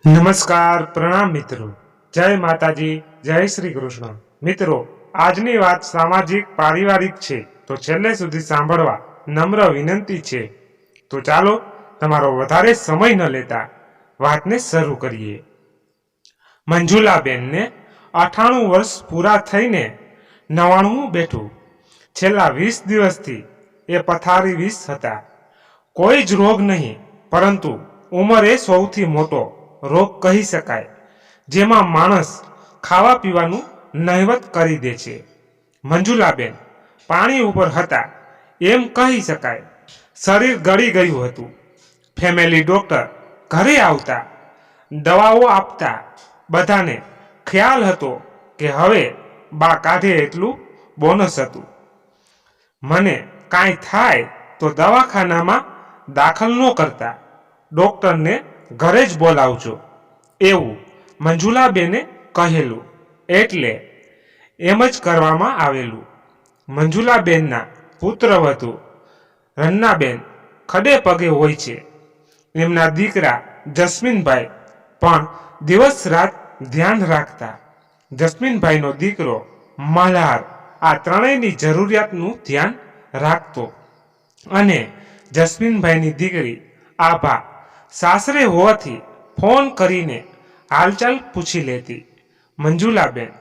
નમસ્કાર, પ્રણામ મિત્રો. જય માતાજી, જય શ્રી કૃષ્ણ. મિત્રો, આજની વાત સામાજિક પારિવારિક છે, તો છેલ્લે સુધી સાંભળવા નમ્ર વિનંતી છે. તો ચાલો તમારો વધારે સમય ન લેતા વાતને શરૂ કરીએ. મંજુલાબેનને 98 વર્ષ પૂરા થઈને 99 બેઠું. છેલ્લા 20 દિવસથી એ પથારી વીસ હતા. કોઈ જ રોગ નહીં, પરંતુ ઉંમર એ સૌથી મોટો રોગ કહી શકાય, જેમાં માણસ ખાવા પીવાનું નહિવત કરી દે છે. મંજુલાબેન પાણી ઉપર હતા એમ કહી શકાય. શરીર ગળી ગયું હતું. ફેમિલી ડોક્ટર ઘરે આવતા, દવાઓ આપતા. બધાને ખ્યાલ હતો કે હવે બા કાઢે એટલું બોનસ હતું. મને કાંઈ થાય તો દવાખાનામાં દાખલ ન કરતા, ડોક્ટરને ઘરે જ બોલાવજો, એવું મંજુલાબેને કહેલું. એટલે એમ જ કરવામાં આવેલું. મંજુલાબેનના પુત્રવધુ રન્નાબેન ખડે પગે હોય છે. એમના દીકરા જસ્મીનભાઈ પણ દિવસ રાત ધ્યાન રાખતા. જસ્મીનભાઈનો દીકરો મલ્હાર આ ત્રણેયની જરૂરિયાતનું ધ્યાન રાખતો. અને જસ્મીનભાઈની દીકરી આભા સાસરે હોવાથી ફોન કરીને હાલચાલ પૂછી લેતી. મંજુલાબેન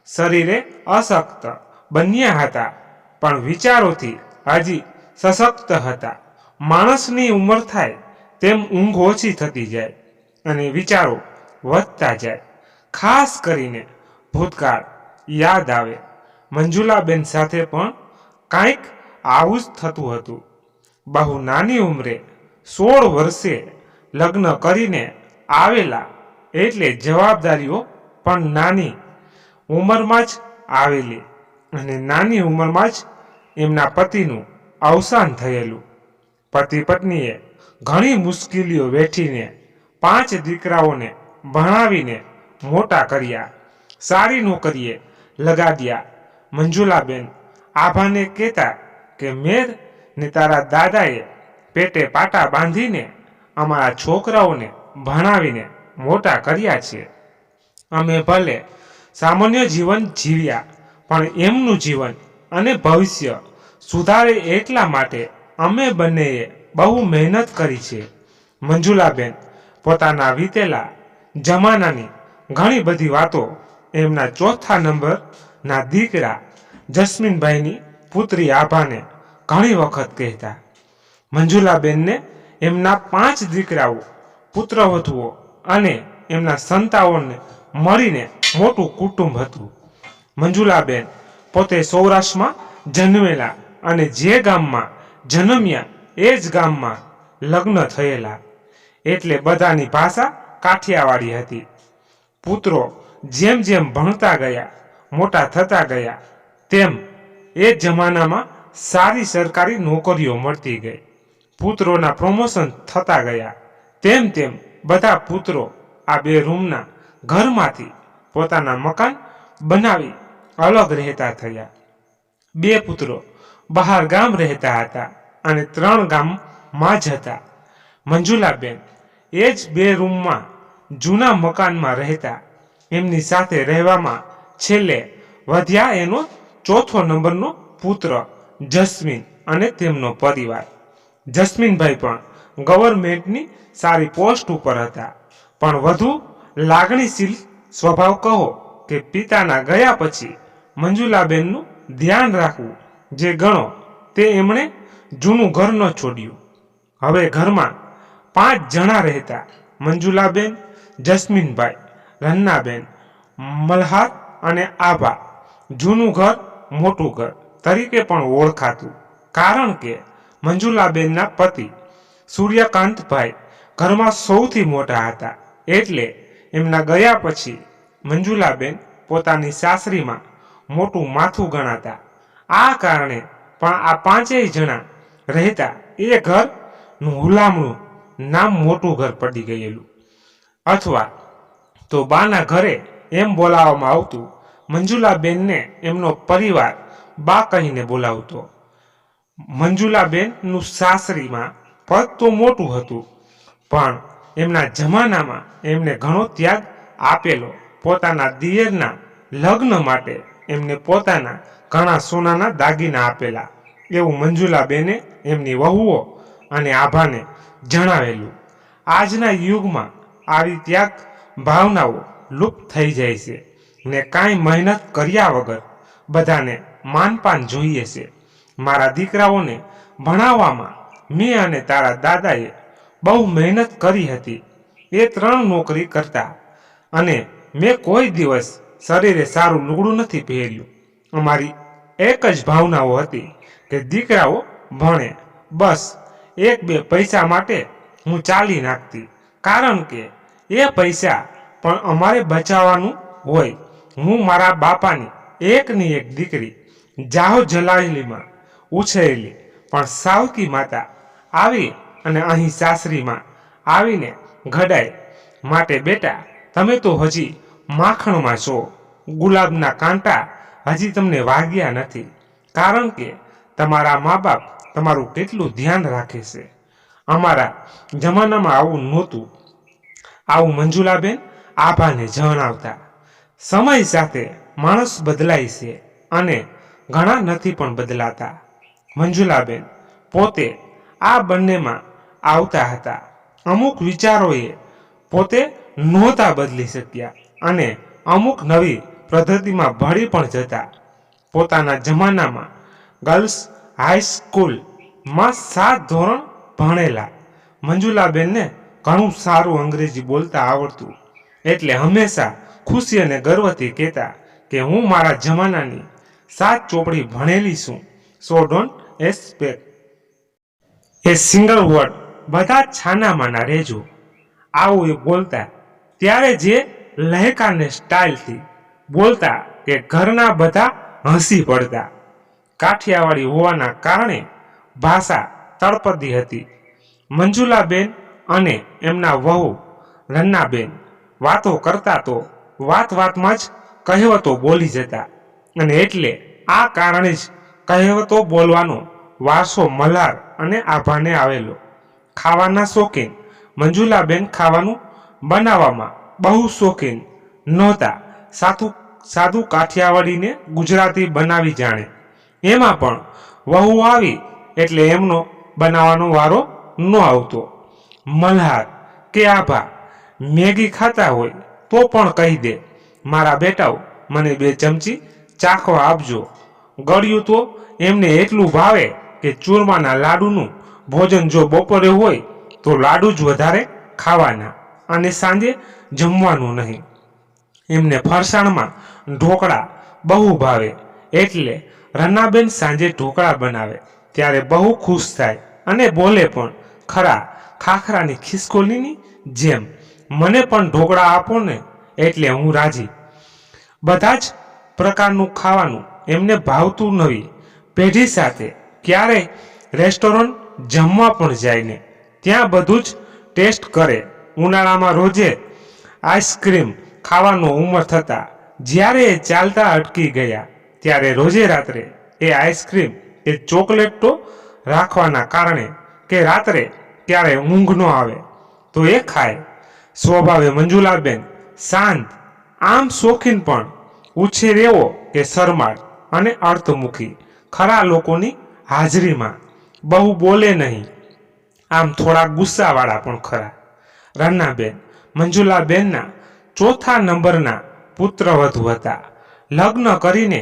શરીરે અશક્ત બન્યા હતા, પણ વિચારોથી હજી સશક્ત હતા. માણસની ઉંમર થાય તેમ ઊંઘ ઓછી થતી જાય અને વિચારો વધતા જાય. ખાસ કરીને ભૂતકાળ યાદ આવે. મંજુલાબેન સાથે પણ કાંઈક આવું જ થતું હતું. બહુ નાની ઉંમરે 16 વર્ષે લગ્ન કરીને આવેલા, એટલે જવાબદારીઓ પણ નાની ઉંમરમાં જ આવેલી. અને નાની ઉંમરમાં જ એમના પતિનું અવસાન થયેલું. પતિ પત્નીએ ઘણી મુશ્કેલીઓ વેઠીને 5 દીકરાઓને ભણાવીને મોટા કર્યા, સારી નોકરીએ લગાડ્યા. મંજુલાબેન આભાને કહેતા કે મેર ને તારા દાદાએ પેટે પાટા બાંધીને અમારા છોકરાઓને ભણાવીને મોટા કર્યા છે. અમે ભલે સામાન્ય જીવન જીવ્યા, પણ એમનું જીવન અને ભવિષ્ય સુધારે એટલા માટે અમે બંનેએ બહુ મહેનત કરી છે. મંજુલાબેન પોતાના વીતેલા જમાનાની ઘણી બધી વાતો એમના ચોથા નંબરના દીકરા જસ્મીનભાઈની પુત્રી આભાને ઘણી વખત કહેતા. મંજુલાબેનને એમના 5 દીકરાઓ, પુત્રવધુઓ અને એમના સંતાનોને મળીને મોટું કુટુંબ હતું. મંજુલાબેન પોતે સૌરાષ્ટ્રમાં જન્મેલા અને જે ગામમાં જન્મ્યા એ જ ગામમાં લગ્ન થયેલા, એટલે બધાની ભાષા કાઠિયાવાડી હતી. પુત્રો જેમ જેમ ભણતા ગયા, મોટા થતા ગયા, તેમ એ જમાનામાં સારી સરકારી નોકરીઓ મળતી ગઈ. પુત્રોના પ્રમોશન થતા ગયા. તેમ તેમ બધા પુત્રો આ 2 રૂમના ઘરમાંથી પોતાના મકાન બનાવી અલગ રહેતા થયા. 2 પુત્રો બહાર ગામ રહેતા હતા અને 3 ગામમાં જ હતા. મંજુલાબેન એ જ 2 રૂમમાં જૂના મકાનમાં રહેતા. એમની સાથે રહેવામાં છેલ્લે વધ્યા એનો ચોથો નંબરનો પુત્ર જસ્મીન અને તેમનો પરિવાર. જસ્મીનભાઈ પણ ગવર્મેન્ટની સારી પોસ્ટ ઉપર હતા, પણ વધુ લાગણીશીલ સ્વભાવ કહો કે પિતાના ગયા પછી મંજુલાબેનનું ધ્યાન રાખવું જે ગણો તે એમણે જૂનું ઘર ન છોડ્યું. હવે ઘરમાં 5 જણા રહેતા. મંજુલાબેન, જસ્મીનભાઈ, રન્નાબેન, મલ્હાર અને આભા. જૂનું ઘર મોટું ઘર તરીકે પણ ઓળખાતું, કારણ કે મંજુલાબેનના પતિ સૂર્યકાંતભાઈ ઘરમાં સૌથી મોટા હતા. એટલે એમના ગયા પછી મંજુલાબેન પોતાની સાસરીમાં મોટું માથું ગણાતા. આ કારણે પણ આ 5 જણા રહેતા એ ઘરનું હુલામણું નામ મોટું ઘર પડી ગયેલું, અથવા તો બાના ઘરે એમ બોલાવવામાં આવતું. મંજુલાબેનને એમનો પરિવાર બા કહીને બોલાવતો. મંજુલાબેનનું સાસરીમાં પદ તો મોટું હતું, પણ એમના જમાનામાં એમને ઘણો ત્યાગ આપેલો. પોતાના દિયરના લગ્ન માટે એમને પોતાના ઘણા સોનાના દાગીના આપેલા એવું મંજુલાબેને એમની વહુઓ અને આભાને જણાવેલું. આજના યુગમાં આવી ત્યાગ ભાવનાઓ લુપ્ત થઈ જાય છે ને કાંઈ મહેનત કર્યા વગર બધાને માનપાન જોઈએ છે. મારા દીકરાઓને ભણાવવામાં મેં અને તારા દાદાએ બહુ મહેનત કરી હતી. એ 3 નોકરી કરતા અને મેં કોઈ દિવસ શરીરે સારું લુગડું નથી પહેર્યું. અમારી એક જ ભાવનાઓ હતી કે દીકરાઓ ભણે. બસ 1-2 પૈસા માટે હું ચાલી નાખતી, કારણ કે એ પૈસા પણ અમારે બચાવવાનું હોય. હું મારા બાપાની એકની એક દીકરી, જાહો જલાલીમાં ઉછરેલી, પણ સાવકી માતા આવી અને અહીં સાસરીમાં આવીને ઘડાય. માટે બેટા, તમે તો હજી માખણમાં છો. ગુલાબના કાંટા હજી તમને વાગ્યા નથી, કારણ કે તમારા મા બાપ તમારું કેટલું ધ્યાન રાખે છે. અમારા જમાનામાં આવું નહોતું. આવું મંજુલાબેન આભાને જણાવતા. સમય સાથે માણસ બદલાય છે અને ઘણા નથી પણ બદલાતા. મંજુલાબેન પોતે આ બંનેમાં આવતા હતા. અમુક વિચારોએ પોતે નહોતા બદલી શક્યા અને અમુક નવી પદ્ધતિમાં ભળી પણ જતા. પોતાના જમાનામાં ગર્લ્સ હાઈસ્કૂલમાં 7 ધોરણ ભણેલા. મંજુલાબેનને ઘણું સારું અંગ્રેજી બોલતા આવડતું, એટલે હંમેશા ખુશી અને ગર્વથી કહેતા કે હું મારા જમાનાની 7 ચોપડી ભણેલી છું. સો don't expect A single word, બધા છાનામાના રહેજો. આવું એ બોલતા. ત્યારે જે લહેકાને સ્ટાઇલથી બોલતા કે ઘરના બધા હસી પડતા. કાઠિયાવાડી હોવાના કારણે ભાષા તળપદી હતી. મંજુલાબેન અને એમના વહુ રન્નાબેન વાતો કરતા તો વાતમાં જ કહેવતો બોલી જતા, અને એટલે આ કારણે જ કહેવતો બોલવાનો વારસો મલ્હાર અને આભાને આવેલો. ખાવાના શોખીન. મંજુલાબેન ખાવાનું બનાવવામાં બહુ શોખીન નહોતા. સાદું કાઠિયાવાડીને ગુજરાતી બનાવી જાણે. એમાં પણ વહુ આવી એટલે એમનો બનાવવાનો વારો ન આવતો. મલ્હાર કે આભા મેગી ખાતા હોય તો પણ કહી દે, મારા બેટાઓ મને 2 ચમચી ચાખવા આપજો. ગળ્યું તો એમને એટલું ભાવે કે ચૂરમાના લાડુનું ભોજન જો બપોરે હોય તો લાડુ જ વધારે ખાવાના અને સાંજે જમવાનું નહીં. એમને ફરસાણમાં ઢોકળા બહુ ભાવે, એટલે રન્નાબેન સાંજે ઢોકળા બનાવે ત્યારે બહુ ખુશ થાય અને બોલે પણ ખરા ખાખરાની ખિસકોલીની જેમ, મને પણ ઢોકળા આપો ને એટલે હું રાજી. બધા જ પ્રકારનું ખાવાનું એમને ભાવતું. નવી પેઢી સાથે ક્યારેય રેસ્ટોરન્ટ જમવા પણ જાય ને ત્યાં બધું જ ટેસ્ટ કરે. ઉનાળામાં રોજે આઈસ્ક્રીમ ખાવાનો ઉંમર થતા જ્યારે એ ચાલતા અટકી ગયા ત્યારે રોજે રાત્રે એ આઈસ્ક્રીમ એ ચોકલેટ તો રાખવાના કારણે કે રાત્રે ક્યારે ઊંઘ ન આવે તો એ ખાય. સ્વભાવે મંજુલાબેન શાંત, આમ શોખીન, પણ ઉછેર એવો કે શરમાળ અને અર્થમુખી. ખરા લોકોની હાજરીમાં બહુ બોલે નહીં, આમ થોડા ગુસ્સાવાળા પણ ખરા. રન્નાબેન મંજુલાબેનના 4થા નંબરના પુત્રવધુ હતા. લગ્ન કરીને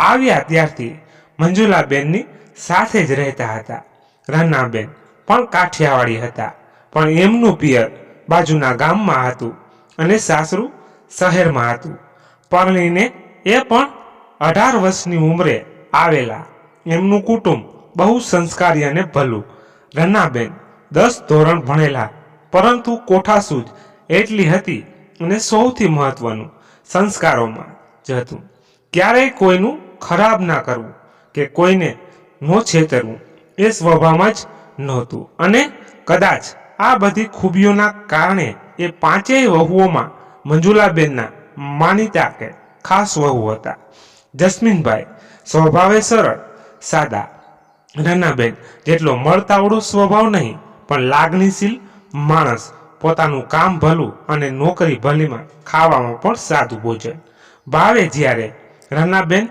આવ્યા ત્યારથી મંજુલાબેનની સાથે જ રહેતા હતા. રન્નાબેન પણ કાઠિયાવાડી હતા, પણ એમનું પિયર બાજુના ગામમાં હતું અને સાસરું શહેરમાં હતું. પરણીને એ પણ 18 વર્ષની ઉંમરે આવેલા. એમનું કુટુંબ બહુ સંસ્કારી અને ભલું. રન્નાબેન 10 ધોરણ ભણેલા, પરંતુ કોઠાસૂઝ એટલી હતી અને સૌથી મહત્વનું સંસ્કારોમાં જ હતું. ક્યારેય કોઈનું ખરાબ ના કરવું કે કોઈને ન છેતરવું એ સ્વભાવમાં જ નહોતું. અને કદાચ આ બધી ખૂબીઓના કારણે એ 5 વહુઓમાં મંજુલાબેનના માનીતા કે ખાસ વહુ હતા. જસ્મીનભાઈ સ્વભાવે સરળ સાદા. રન્નાબેન જેટલો મળતાવડો સ્વભાવ નહીં, પણ લાગણીશીલ માણસ. પોતાનું કામ ભલું અને નોકરી ભલીમાં ખાવામાં પણ સાદું ભોજન ભાવે. જ્યારે રનાબેન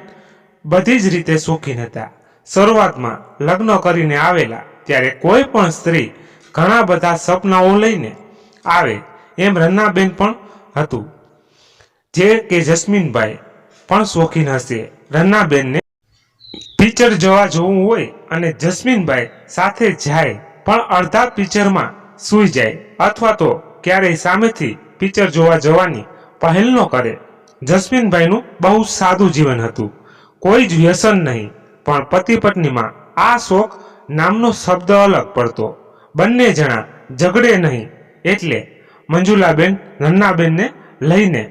બધી જ રીતે શોખીન હતા. શરૂઆતમાં લગ્ન કરીને આવેલા ત્યારે કોઈ પણ સ્ત્રી ઘણા બધા સપનાઓ લઈને આવે એમ રનાબેન પણ હતું. જે કે જસ્મીનભાઈ પણ શોખીન હશે. રનાબેનને પિક્ચર જોવા જવું હોય અને જસ્મીનભાઈ સાથે જાય પણ અડધા પિક્ચરમાં સૂઈ જાય અથવા તો ક્યારેય સામેથી પિક્ચર જોવા જવાની પહેલ ન કરે. જસ્મીનભાઈનું બહુ સાદું જીવન હતું. કોઈ જ વ્યસન નહીં, પણ પતિ પત્નીમાં આ શોખ નામનો શબ્દ અલગ પડતો. બંને જણા ઝઘડે નહીં એટલે મંજુલાબેન રન્નાબેનને લઈને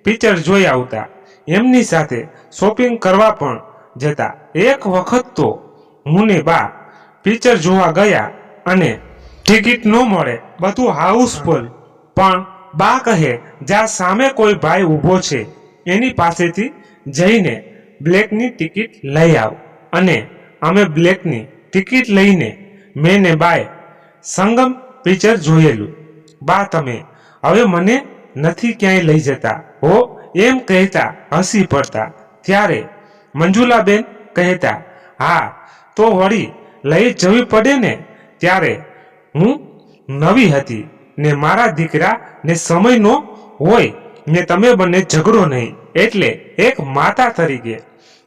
પિક્ચર જોઈ આવતા. એમની સાથે શોપિંગ કરવા પણ જતા. એક વખત તો હું ને બા પિક્ચર જોવા ગયા અને ટિકિટ ન મળે, બધું હાઉસફુલ. પણ બા કહે, જ્યાં સામે કોઈ ભાઈ ઊભો છે એની પાસેથી જઈને બ્લેકની ટિકિટ લઈ આવ. અને અમે બ્લેકની ટિકિટ લઈને મેં ને બાએ સંગમ પિક્ચર જોયેલું. બા તમે હવે મને નથી ક્યાંય લઈ જતા હો એમ કહેતા હસી પડતા. ત્યારે મંજુલાબેન કહેતા, હા તો વળી લઈ જવી પડે ને. ત્યારે હું નવી હતી ને મારા દીકરા ને સમય નો હોય ને તમે બંને ઝઘડો નહીં, એટલે એક માતા તરીકે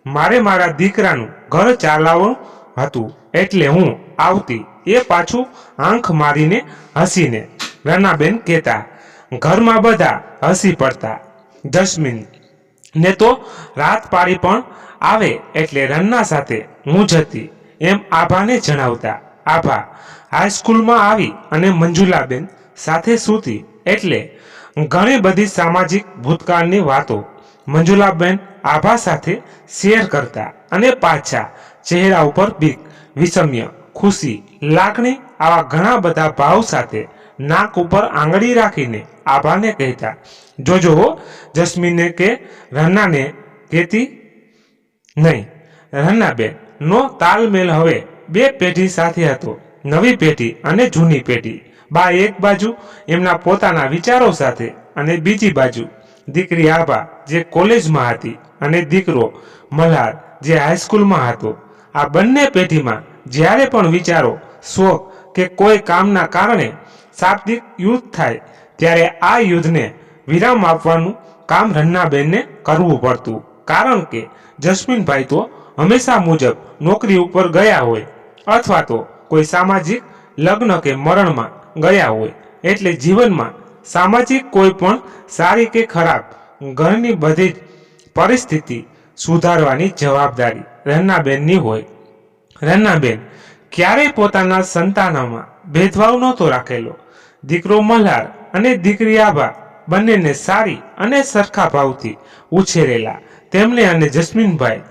મારે મારા દીકરાનું ઘર ચાલાવવું હતું એટલે હું આવતી. એ પાછું આંખ મારીને હસીને રનાબેન કહેતા. ઘરમાં બધા હસી પડતા. જસ્મીન ને તો રાત પાડી પણ આવે એટલે રન્ના સાથે હું જતી એમ આભાને જણાવતા. આભા હાઈસ્કૂલમાં આવી અને મંજુલાબેન સાથે સૂતી એટલે ઘણી બધી સામાજિક ભૂતકાળની વાતો મંજુલાબેન આભા સાથે શેર કરતા અને પાછા ચહેરા ઉપર બીક, વિષમ્ય, ખુશી, લાગણી આવા ઘણા બધા ભાવ સાથે નાક ઉપર આંગળી રાખીને આભાને કહેતા, જોજો હો જસ્મીને કે રન્નાને કહેતી નહીં. રન્નાબેન નો તાલમેલ હવે બે પેઢી સાથે હતો, નવી પેઢી અને જૂની પેઢી. બા એક બાજુ એમના પોતાના વિચારો સાથે અને બીજી બાજુ દીકરી આભા જે કોલેજમાં હતી અને દીકરો મલ્હાર જે હાઈસ્કૂલમાં હતો. આ બંને પેઢીમાં જ્યારે પણ વિચારો, શોખ કે કોઈ કામના કારણે શાબ્દિક યુદ્ધ થાય ત્યારે આ યુદ્ધને વિરામ આપવાનું કામ રન્નાબેનને કરવું પડતું. કારણ કે જસ્મીનભાઈ તો હંમેશા મુજબ નોકરી ઉપર ગયા હોય અથવા તો કોઈ સામાજિક લગ્ન કે મરણમાં ગયા હોય એટલે જીવનમાં સામાજિક કોઈ પણ સારી કે ખરાબ ઘરની બધી જ પરિસ્થિતિ સુધારવાની જવાબદારી રન્નાબેનની હોય. રન્નાબેન ક્યારેય પોતાના સંતાનોમાં ભેદભાવ નહોતો રાખેલો. દીકરો મલ્હાર અને દીકરી આભા બંનેને સારી અને સરખા ભાવથી ઉછેરેલા. તેમને અને જસ્મીનભાઈ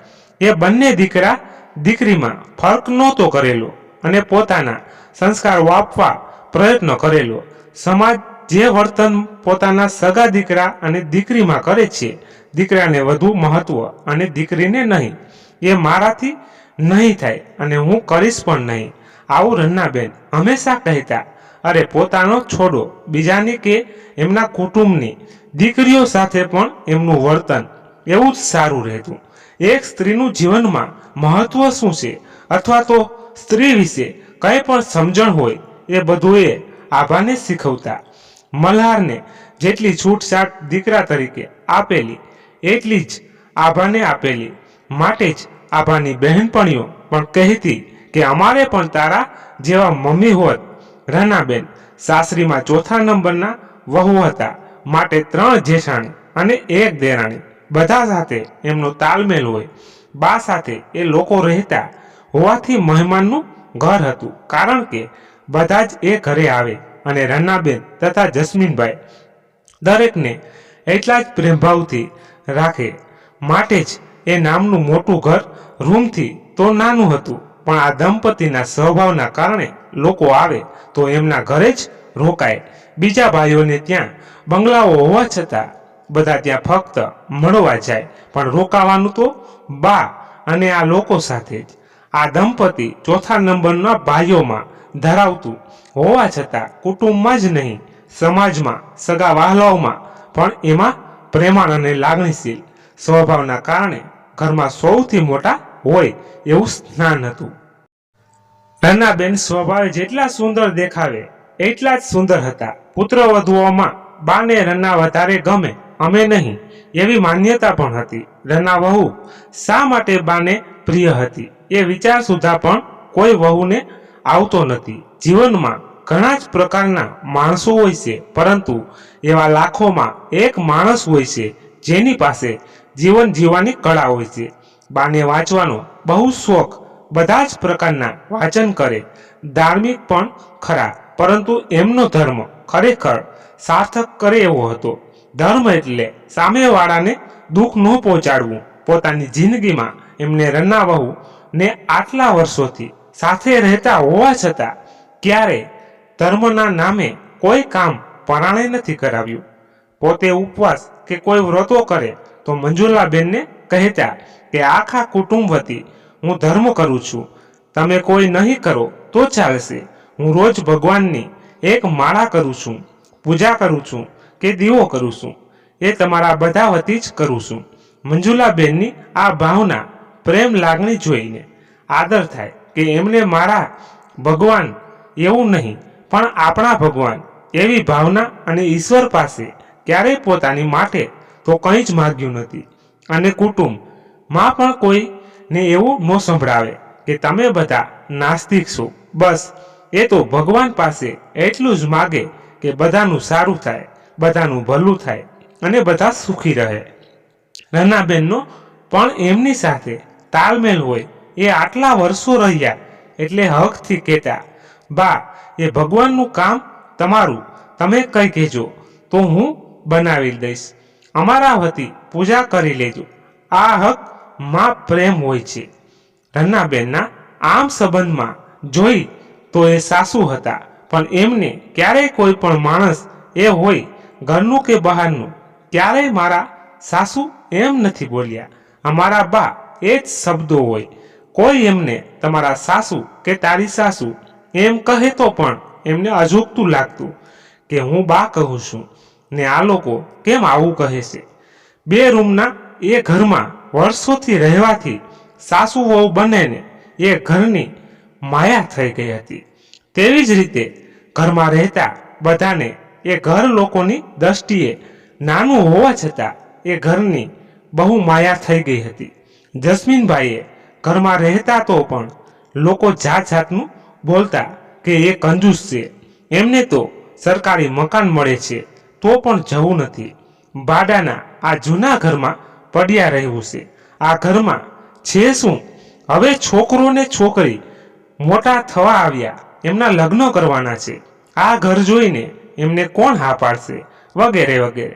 એ બંને દીકરા દીકરીમાં ફર્ક નહોતો કરેલો અને પોતાના સંસ્કારો આપવા પ્રયત્ન કરેલો. સમાજ જે વર્તન પોતાના સગા દીકરા અને દીકરીમાં કરે છે, દીકરાને વધુ મહત્વ અને દીકરીને નહીં, એ મારાથી નહીં થાય અને હું કરીશ પણ નહીં, આવું રન્નાબેન હંમેશા કહેતા. અરે પોતાનો છોડો, બીજાની કે એમના કુટુંબની દીકરીઓ સાથે પણ એમનું વર્તન એવું જ સારું રહેતું. એક સ્ત્રીનું જીવનમાં મહત્વ શું છે અથવા તો સ્ત્રી વિશે કંઈ પણ સમજણ હોય એ બધું એ આભાને શીખવતા. મલ્હારને જેટલી છૂટછાટ દીકરા તરીકે આપેલી એટલી જ આભાને આપેલી. માટે જ આભાની બહેનપણીઓ પણ કહેતી કે અમારે પણ તારા જેવા મમ્મી હોત. રન્નાબેન સાસરીમાં ચોથા નંબરના વહુ હતા, માટે 3 જેઠાણી અને 1 દેરાણી. બધા સાથે એમનો તાલમેલ હોય. બા સાથે એ લોકો રહેતા હોવાથી મહેમાનનું ઘર હતું, કારણ કે બધા જ એ ઘરે આવે અને રન્નાબેન તથા જસ્મીનભાઈ દરેકને એટલા જ પ્રેમભાવથી રાખે. માટે જ એ નામનું મોટું ઘર રૂમથી તો નાનું હતું, પણ આ દંપતીના સ્વભાવના કારણે લોકો આવે તો એમના ઘરે જ રોકાય. બીજા ભાઈઓને ત્યાં બંગલાઓ હોવા છતાં બધા ત્યાં ફક્ત મળવા જાય, પણ રોકાવાનું તો બા અને આ લોકો સાથે જ. આ દંપતી ચોથા નંબરના ભાઈઓમાં ધરાવતું હોવા છતાં કુટુંબમાં જ નહીં સમાજમાં સગા વહાલાઓમાં પણ એમાં પ્રેમાળ અને લાગણીશીલ સ્વભાવના કારણે ઘરમાં સૌથી મોટા હોય એવું સ્નાન હતું. રન્નાબેન સ્વભાવે જેટલા સુંદર દેખાવે એટલા જ સુંદર હતા. પુત્રવધુઓમાં બાને રન્ના વધારે ગમે અમે નહીં એવી માન્યતા પણ હતી. રન્ના વહુ શા માટે બાને પ્રિય હતી એ વિચાર સુધા પણ કોઈ વહુને આવતો નથી. જીવનમાં ઘણા જ પ્રકારના માણસો હોય છે, પરંતુ એવા લાખોમાં એક માણસ હોય છે જેની પાસે જીવન જીવવાની કળા હોય છે. બાને વાંચવાનો બહુ શોખ. બધા જ પ્રકારના વાંચન કરે, ધાર્મિક પણ ખરા, પરંતુ એમનો ધર્મ ખરેખર સાર્થક કરે એવો હતો. ધર્મ એટલે સામેવાળાને દુઃખ ન પહોંચાડવું. પોતાની જિંદગીમાં એમને રન્ના વહુ ને આટલા વર્ષોથી સાથે રહેતા હોવા છતાં ક્યારેય ધર્મના નામે કોઈ કામ પરાણે નથી કરાવ્યું. પોતે ઉપવાસ કે કોઈ વ્રતો કરે તો મંજુલાબેનને કહેતા કે આખા કુટુંબ વતી હું ધર્મ કરું છું, તમે કોઈ નહીં કરો તો ચાલશે. હું રોજ ભગવાનની એક માળા કરું છું, પૂજા કરું છું કે દીવો કરું છું, એ તમારા બધા વતી જ કરું છું. મંજુલાબેનની આ ભાવના, પ્રેમ, લાગણી જોઈને આદર થાય કે એમને મારા ભગવાન એવું નહીં પણ આપણા ભગવાન એવી ભાવના. અને ઈશ્વર પાસે ક્યારેય પોતાની માટે તો કંઈ જ માગ્યું નથી. અને કુટુંબમાં પણ કોઈને એવું ન સંભળાવે કે તમે બધા નાસ્તિક છો. બસ એ તો ભગવાન પાસે એટલું જ માગે કે બધાનું સારું થાય, બધાનું ભલું થાય અને બધા સુખી રહે. રન્નાબેનનો પણ એમની સાથે તાલમેલ હોય. એ આટલા વર્ષો રહ્યા એટલે હકથી કહેતા, બા એ ભગવાનનું કામ તમારું તમે કઈ કહેજો તો હું બનાવી દઈશ, અમારા વતી પૂજા કરી લેજો. આ હક માં પ્રેમ હોય છે. રન્નાબેનના આમ સંબંધમાં જોઈ તો એ સાસુ હતા, પણ એમને ક્યારેય કોઈ પણ માણસ એ હોય ઘરનું કે બહારનું ક્યારેય મારા સાસુ એમ નથી બોલ્યા. અમારા બા એ જ શબ્દો હોય. કોઈ એમને તમારા સાસુ કે તારી સાસુ એમ કહે તો પણ એમને અજુગતું લાગતું કે હું બા કહું છું ને આ લોકો કેમ આવું કહે છે. બે રૂમના એ ઘરમાં વર્ષોથી રહેવાથી સાસુ વહુ બંનેને એ ઘરની માયા થઈ ગઈ હતી. તેવી જ રીતે ઘરમાં રહેતા બધાને એ ઘર લોકોની દ્રષ્ટિએ નાનું હોવા છતાં એ ઘરની બહુ માયા થઈ ગઈ હતી. જસ્મીનભાઈએ ઘરમાં રહેતા તો પણ લોકો જાત જાતનું બોલતા કે એ કંજૂસ છે, એમને તો સરકારી મકાન મળે છે તો પણ જવું નથી, ભાડાના આ જૂના ઘરમાં પડ્યા રહેવું છે. આ ઘરમાં છે શું, હવે છોકરો ને છોકરી મોટા થવા આવ્યા, એમના લગ્ન કરવાના છે, આ ઘર જોઈને એમને કોણ હા પાડશે, વગેરે વગેરે.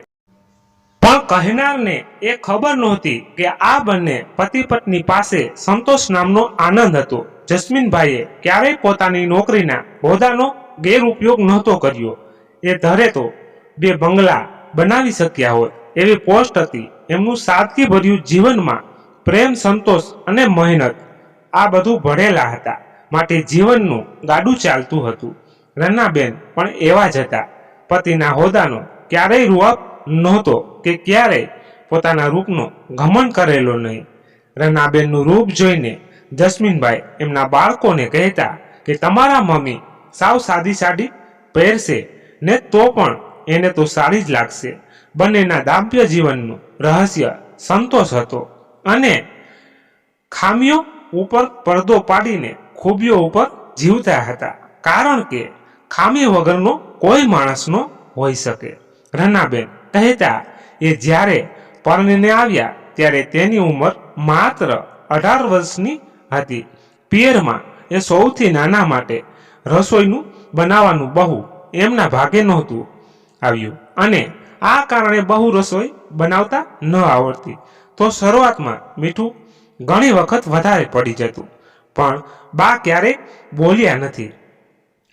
પણ કહેનારને એ ખબર નહોતી કે આ બંને પતિ પત્ની પાસે સંતોષ નામનો આનંદ હતો. જસ્મીનભાઈએ ક્યારેય પોતાની નોકરીના હોદ્દાનો ગેરઉપયોગ નહોતો કર્યો. એ ધરે તો બે બંગલા બનાવી શક્યા હોય એવી પોસ્ટ હતી. એમનું સાદગીભર્યું જીવનમાં પ્રેમ, સંતોષ અને મહેનત આ બધું ભળેલા હતા, માટે જીવનનું ગાડું ચાલતું હતું. રન્નાબેન પણ એવા જ હતા. પતિના હોદ્દાનો ક્યારેય રૂઆબ નહોતો કે ક્યારેય પોતાના રૂપનો ઘમંડ કરેલો નહીં. રન્નાબેનનું રૂપ જોઈને જસ્મીનભાઈ એમના બાળકોને કહેતા કે તમારા મમ્મી સાવ સાદી સાડી પહેરશે ને તો પણ એને તો સાડી જ લાગશે. બંનેના દાંપત્ય જીવનનું રહસ્ય સંતોષ હતો અને ખામીઓ ઉપર પડદો પાડીને ખૂબીઓ ઉપર જીવતા હતા, કારણ કે ખામી વગરનો કોઈ માણસ ન હોઈ શકે. રન્નાબેન કહેતા એ જ્યારે પરણીને આવ્યા ત્યારે તેની ઉંમર માત્ર 18 વર્ષની હતી. પિયરમાં એ સૌથી નાના માટે રસોઈનું બનાવવાનું બહુ એમના ભાગે નહોતું આવ્યું અને આ કારણે બહુ રસોઈ બનાવતા ન આવડતી. તો શરૂઆતમાં મીઠું ઘણી વખત વધારે પડી જતું, પણ બા ક્યારેય બોલ્યા નથી.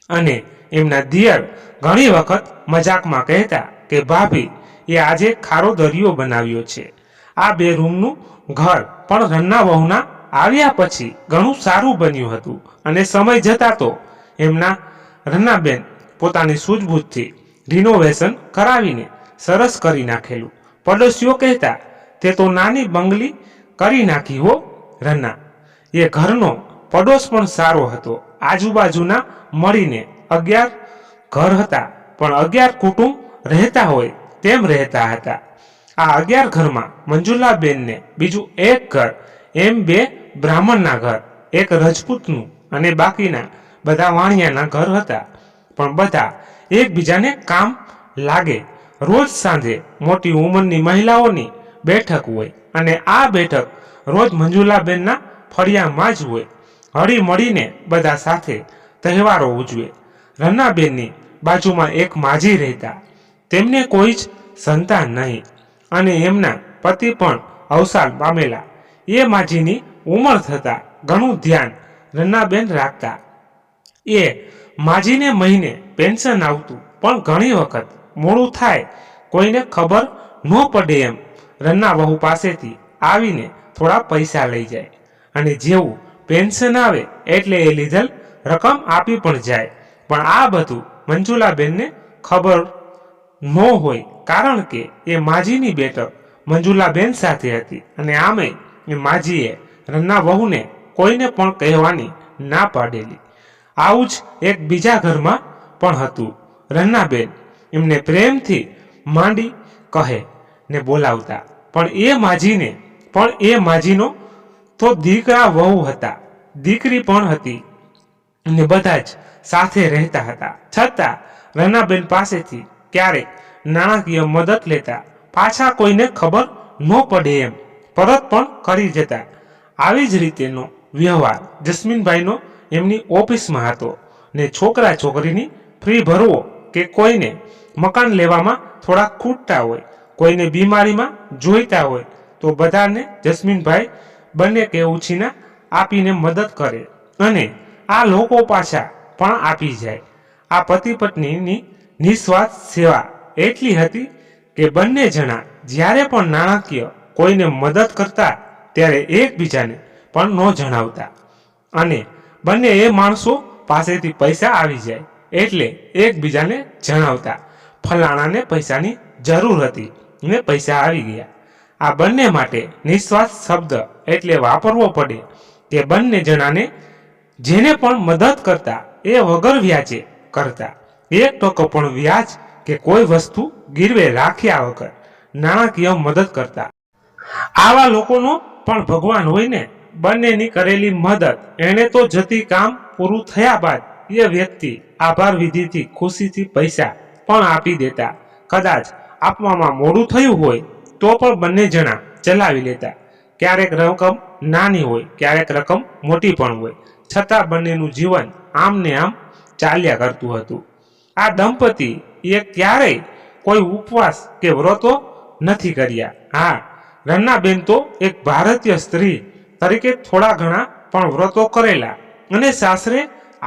અને એમના દિયર ઘણી વખત મજાકમાં કહેતા કે ભાભી એ આજે ખારો દરિયો બનાવ્યો છે. આ બે રૂમનું ઘર પણ રન્ના વહુના આવ્યા પછી ઘણું સારું બન્યું હતું અને સમય જતા તો એમના રન્નાબેન પોતાની સૂઝબૂછથી રિનોવેશન કરાવીને સરસ કરી નાખેલું. પડોશીઓ કહેતા, તે તો નાની બંગલી કરી નાખી હો રન્ના. એ ઘરનો પડોશ પણ સારો હતો. આજુબાજુના મળીને 11 ઘર હતા, પણ 11 કુટુંબ રહેતા હોય તેમ રહેતા હતા. આ 11 ઘરમાં મંજુલાબેનને બીજું એક ઘર, એમ 2 બ્રાહ્મણના ઘર, એક રજપૂતનું અને બાકીના બધા વાણિયાના ઘર હતા. પણ બધા એકબીજાને કામ લાગે. રોજ સાંજે મોટી ઉંમરની મહિલાઓની બેઠક હોય અને આ બેઠક રોજ મંજુલાબેનના ફળિયામાં જ હોય. હળી મળીને બધા સાથે તહેવારો ઉજવે. રન્નાબેનની બાજુમાં એક માજી રહેતા. તેમને કોઈ જ સંતાન નહીં અને એમના પતિ પણ અવસાન પામેલા. એ માજીની ઉંમર થતાં ઘણું ધ્યાન રન્નાબેન રાખતા. એ માજીને મહિને પેન્શન આવતું, પણ ઘણી વખત મોડું થાય, કોઈને ખબર ન પડે એમ રન્ના વહુ પાસેથી આવીને થોડા પૈસા લઈ જાય અને જેવું પેન્શન આવે એટલે એ લીધેલ રકમ આપી પણ જાય. પણ આ બધું મંજુલાબેનને ખબર ન હોય, કારણ કે એ માજીની બેઠક મંજુલાબેન સાથે હતી અને આમે એ માજીએ રન્ના વહુને કોઈને પણ કહેવાની ના પાડેલી. આવું જ એક બીજા ઘરમાં પણ હતું. રન્નાબેન એમને પ્રેમથી માંડી કહે ને બોલાવતા, પણ એ માજીનો તો દીકરા વહુ હતા, દીકરી પણ હતી ને બધા જ સાથે રહેતા હતા. છતાં રન્નાબેન પાસેથી ક્યારેક નાણાકીય મદદ લેતા, પાછા કોઈને ખબર ન પડે એમ પરત પણ કરી જતા. આવી જ રીતેનો વ્યવહાર જસ્મીનભાઈનો એમની ઓફિસમાં હતો ને છોકરા છોકરીની ફી ભરવો કે કોઈને મકાન લેવામાં થોડા ખૂટતા હોય, કોઈને બીમારીમાં જોઈતા હોય તો બધાને જસ્મીનભાઈ બંને કે ઉછીના આપીને મદદ કરે અને આ લોકો પાછા પણ આપી જાય. આ પતિ પત્નીની નિસ્વાર્થ સેવા એટલી હતી કે બંને જણા જ્યારે પણ નાણાકીય કોઈને મદદ કરતા ત્યારે એકબીજાને પણ ન જણાવતા અને બંને એ માણસો પાસેથી પૈસા આવી જાય એટલે એકબીજાને જણાવતા, ફલાણાને પૈસાની જરૂર હતી ને પૈસા આવી ગયા. આ બંને માટે નિસ્વાર્થ શબ્દ એટલે વાપરવો પડે કે બંને જણાને જેને પણ મદદ કરતા એ વગર વ્યાજે કરતા. 1% પણ વ્યાજ કે કોઈ વસ્તુ ગીરવે રાખ્યા વગર નાણાકીય મદદ કરતા. આવા લોકોનો પણ ભગવાન હોય ને. બંનેની કરેલી મદદ એને તો જતી કામ પૂરું થયા બાદ એ વ્યક્તિ આભાર વિધિથી ખુશીથી પૈસા પણ આપી દેતા. કદાચ આપવામાં મોડું થયું હોય તો પણ બંને જણા ચલાવી લેતા. ક્યારેક રકમ નાની હોય, ક્યારેક રકમ મોટી પણ હોય, છતાં બંનેનું જીવન આમ ને આમ ચાલ્યા કરતું હતું. આ દંપતી એ ક્યારેય કોઈ ઉપવાસ કે વ્રતો નથી કર્યા. હા, રન્નાબેન તો એક ભારતીય સ્ત્રી તરીકે થોડા ઘણા પણ વ્રતો કરેલા અને સાસરે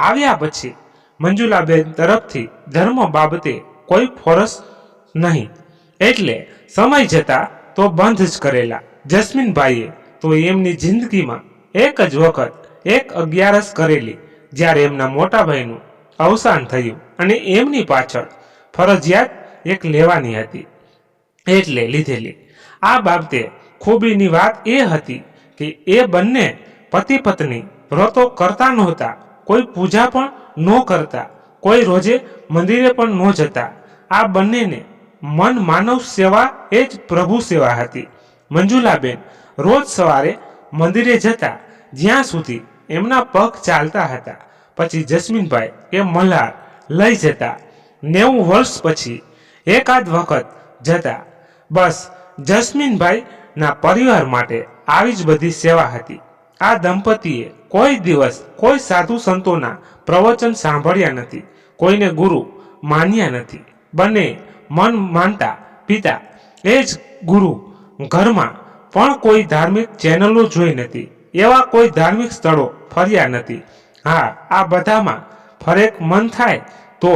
આવ્યા પછી મંજુલાબેન તરફથી ધર્મ બાબતે કોઈ ફોર્સ નહીં એટલે સમય જતા તો બંધ જ કરેલા. જસ્મીનભાઈએ તો એમની જિંદગીમાં એક જ વખત એક 11 કરેલી, જ્યારે એમના મોટા ભાઈનું અવસાન થયું અને એમની પાછળ ફરજિયાત એક લેવાની હતી એટલે લીધેલી. આ બાબતે ખૂબીની વાત એ હતી કે એ બંને પતિ પત્ની વ્રતો કરતા નહોતા, કોઈ પૂજા પણ ન કરતા, કોઈ રોજે મંદિરે પણ ન જતા. આ બંનેને મન માનવ સેવા એ જ પ્રભુ સેવા હતી. મંજુલાબેન રોજ સવારે મંદિરે જતા જ્યાં સુધી એમના પગ ચાલતા હતા. પછી જસ્મીનભાઈ કે મલ્હાર લઈ જતા. 90 વર્ષ પછી એકાદ વખત જતા. બસ જસ્મીનભાઈ ના પરિવાર માટે આવી જ બધી સેવા હતી. આ દંપતીએ કોઈ દિવસ કોઈ સાધુ સંતોના પ્રવચન સાંભળ્યા નથી, કોઈને ગુરુ માન્યા નથી. બંને મન માનતા પિતા એ જ ગુરુ. ઘરમાં પણ કોઈ ધાર્મિક ચેનલો જોઈ નથી, એવા કોઈ ધાર્મિક સ્થળો ફર્યા નથી. હા, આ બધામાં ફરેક મન થાય તો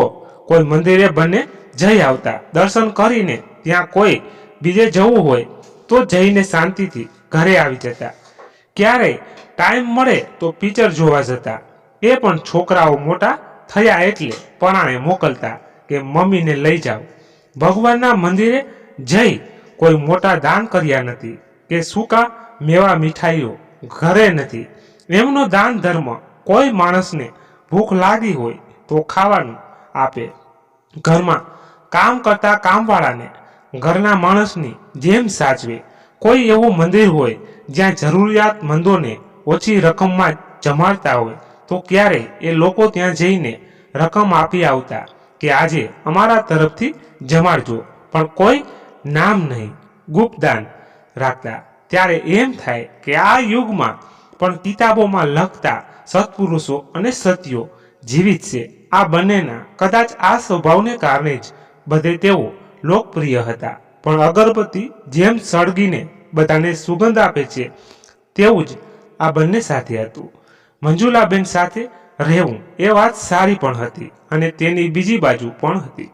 કોઈ મંદિરે બંને જઈ આવતા. દર્શન કરીને ત્યાં કોઈ બીજે જવું હોય તો જઈને શાંતિથી ઘરે આવી જતા. ક્યારેય ટાઈમ મળે તો પિક્ચર જોવા જતા. એ પણ છોકરાઓ મોટા થયા એટલે પરાણે મોકલતા કે મમ્મીને લઈ જાઓ. ભગવાનના મંદિરે જઈ કોઈ મોટા દાન કર્યા નથી કે સૂકા મેવા મીઠાઈઓ ઘરે નથી. એમનો દાન ધર્મ કોઈ માણસને ભૂખ લાગી હોય તો ખાવાનું આપે. ઘરમાં કામ કરતા કામવાળાને ઘરના માણસની જેમ સાચવે. કોઈ એવું મંદિર હોય જ્યાં જરૂરિયાતમંદોને ઓછી રકમમાં જમાડતા હોય તો ક્યારેય એ લોકો ત્યાં જઈને રકમ આપી આવતા કે આજે અમારા તરફથી જમાડજો, પણ કોઈ નામ નહીં, ગુપ્તદાન રાખતા. ત્યારે એમ થાય કે આ યુગમાં પણ કિતાબોમાં લખતા સત્પુરુષો અને સત્યો જીવિત છે. આ બંનેના કદાચ આ સ્વભાવને કારણે જ બધે તેઓ લોકપ્રિય હતા. પણ અગરબત્તી જેમ સળગીને બધાને સુગંધ આપે છે તેવું જ આ બંને સાથે હતું. મંજુલાબેન સાથે રહેવું એ વાત સારી પણ હતી અને તેની બીજી બાજુ પણ હતી.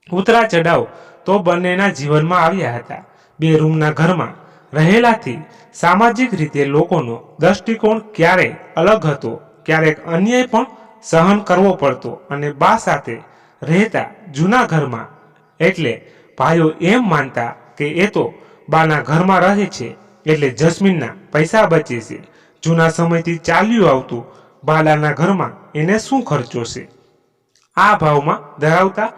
ઉતરા ચઢાવ તો બંનેના જીવનમાં આવ્યા હતા. 2 રૂમના ઘરમાં રહેલાથી સામાજિક રીતે લોકોનો દ્રષ્ટિકોણ ક્યારેક અલગ હતો, ક્યારેક અન્યાય પણ સહન કરવો પડતો. અને બા સાથે રહેતા જૂના ઘરમાં એટલે ભાઈઓ એમ માનતા કે એ તો બાના ઘરમાં રહે છે એટલે જસ્મીનના પૈસા બચે છે. જૂના સમયથી ચાલ્યું આવતું બાલાના ઘરમાં એને શું ખર્ચો છે. આ ભાવમાં ધરાવતા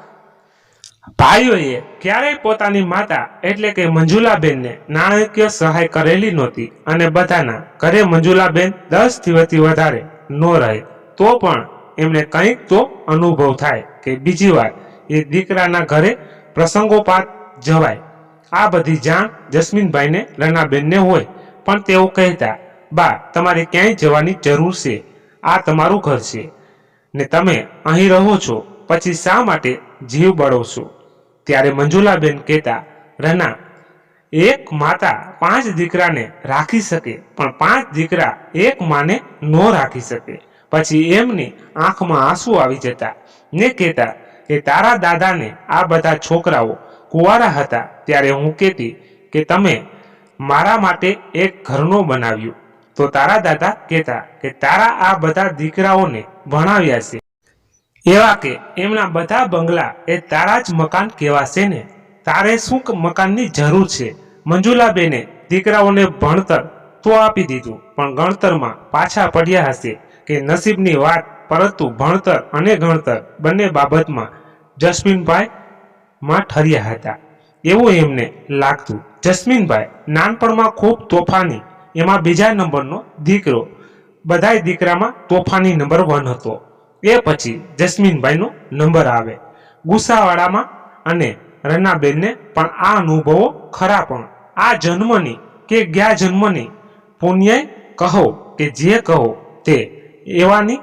ભાઈઓએ ક્યારેય પોતાની માતા એટલે કે મંજુલાબેનને નાણાકીય સહાય કરેલી નહોતી અને બધાના ઘરે મંજુલાબેન 10 દિવસથી વધારે ન રહે તો પણ એમને કંઈક તો અનુભવ થાય કે બીજી વાર એ દીકરાના ઘરે પ્રસંગોપાત જવાય. આ બધી જાણ જસ્મીનભાઈને રનાબેનને હોય, પણ તેઓ કહેતા, બા તમારે ક્યાંય જવાની જરૂર છે, આ તમારું ઘર છે ને તમે અહીં રહો છો, પછી શા માટે જીવ બળો છો. ત્યારે મંજુલાબેન કહેતા, રના, એક માતા 5 દીકરાને રાખી શકે પણ 5 દીકરા એક માને ન રાખી શકે. પછી એમની આંખમાં આંસુ આવી જતા ને કહેતા કે તારા દાદાને આ બધા છોકરાઓ કુંવારા હતા ત્યારે હું કહેતી કે તમે મારા માટે એક ઘરનો બનાવ્યું તો તારા દાદા કહેતા કે તારા આ બધા દીકરાઓને ભણાવ્યા છે એવા કે એમના બધા બંગલા એ તારા જ મકાન કહેવાશે ને, તારે શું મકાનની જરૂર છે. મંજુલાબેને દીકરાઓને ભણતર તો આપી દીધું પણ ગણતરમાં પાછા પડ્યા હશે કે નસીબની વાત, પરંતુ ભણતર અને ગણતર બંને બાબતમાં જસ્મીનભાઈ માં ઠર્યા હતા એવું એમને લાગતું. જસ્મીનભાઈ નાનપણમાં ખૂબ તોફાની, એમાં બીજા નંબરનો દીકરો, બધાય દીકરામાં તોફાની નંબર 1 હતો. એ પછી જસ્મીનભાઈનો નંબર આવે ગુસ્સાવાળામાં. અને રનાબેનને પણ આ અનુભવો ખરા, પણ આ જન્મની કે ગયા જન્મની પુણ્ય કહો કે જે કહો તે, એવાની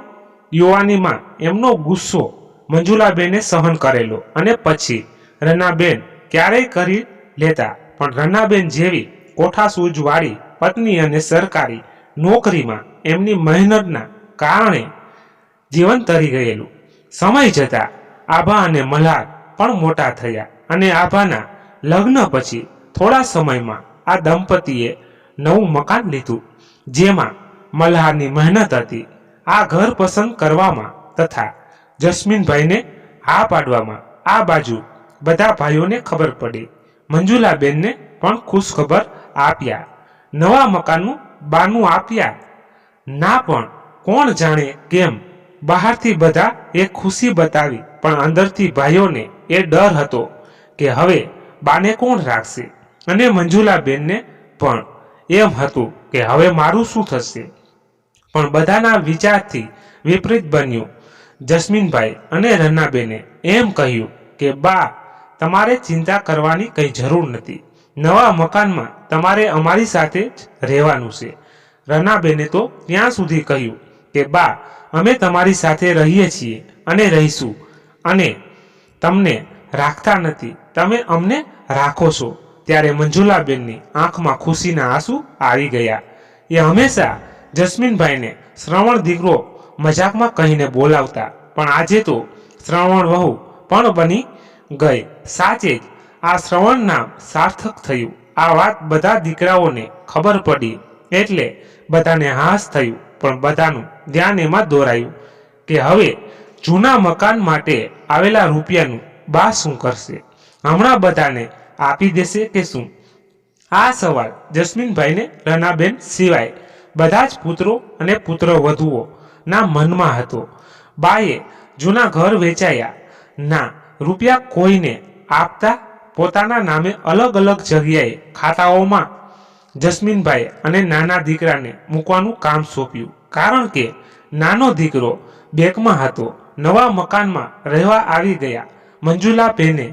યુવાનીમાં એમનો ગુસ્સો મંજુલાબેને સહન કરેલો અને પછી રનાબેન ક્યારેય કરી લેતા. પણ રનાબેન જેવી કોઠાસૂઝવાળી પત્ની અને સરકારી નોકરીમાં એમની મહેનતના કારણે જીવન તરી ગયેલું. સમય જતા આભા અને મલ્હાર પણ મોટા થયા અને આભાના લગ્ન પછી થોડા સમયમાં આ દંપતીએ નવું મકાન લીધું જેમાં મલ્હારની મહેનત હતી. આ ઘર પસંદ કરવામાં તથા જસ્મીનભાઈને હા પાડવામાં આ બાજુ બધા ભાઈઓને ખબર પડી. મંજુલાબેનને પણ ખુશખબર આપ્યા. નવા મકાનનું બાનું આપ્યા ના, પણ કોણ જાણે કેમ બહારથી બધા એ ખુશી બતાવી પણ અંદરથી ભાઈઓને એ ડર હતો કે હવે બાને કોણ રાખશે. અને મંજુલાબેનને પણ એમ હતું કે હવે મારું શું થશે. પણ બધાના વિચારથી વિપરીત બન્યું. જસ્મીનભાઈ અને રનાબેને એમ કહ્યું કે બા તમારે ચિંતા કરવાની કંઈ જરૂર નથી, નવા મકાનમાં તમારે અમારી સાથે જ રહેવાનું છે. રનાબેને તો ત્યાં સુધી કહ્યું કે બા અમે તમારી સાથે રહીએ છીએ અને રહીશું અને તમને રાખતા નથી, તમે અમને રાખો છો. ત્યારે મંજુલાબેનની આંખમાં ખુશીના આંસુ આવી ગયા. એ હંમેશા જસ્મીનભાઈને શ્રવણ દીકરો મજાકમાં કહીને બોલાવતા, પણ આજે તો શ્રવણ વહુ પણ બની ગઈ. સાચે જ આ શ્રવણ નામ સાર્થક થયું. આ વાત બધા દીકરાઓને ખબર પડી એટલે બધાને હાસ થયું, પણ બધાનું ધ્યાન એમાં દોરાયું કે હવે જૂના મકાન માટે આવેલા રૂપિયાનું બા શું કરશે? હમણાં બધાને આપી દેશે કે શું? આ સવાલ જસ્મીનભાઈને રનાબેન સિવાય બધા જ પુત્રો અને પુત્રવધુઓ ના મનમાં હતો. બાએ જૂના ઘર વેચાયા ના રૂપિયા કોઈને આપતા પોતાના નામે અલગ અલગ જગ્યાએ ખાતાઓમાં જસ્મીનભાઈ અને નાના દીકરાને મૂકવાનું કામ સોંપ્યું. કારણ કે નાનો દીકરો બેંકમાં હતો. નવા મકાનમાં રહેવા આવી ગયા મંજુલાબેને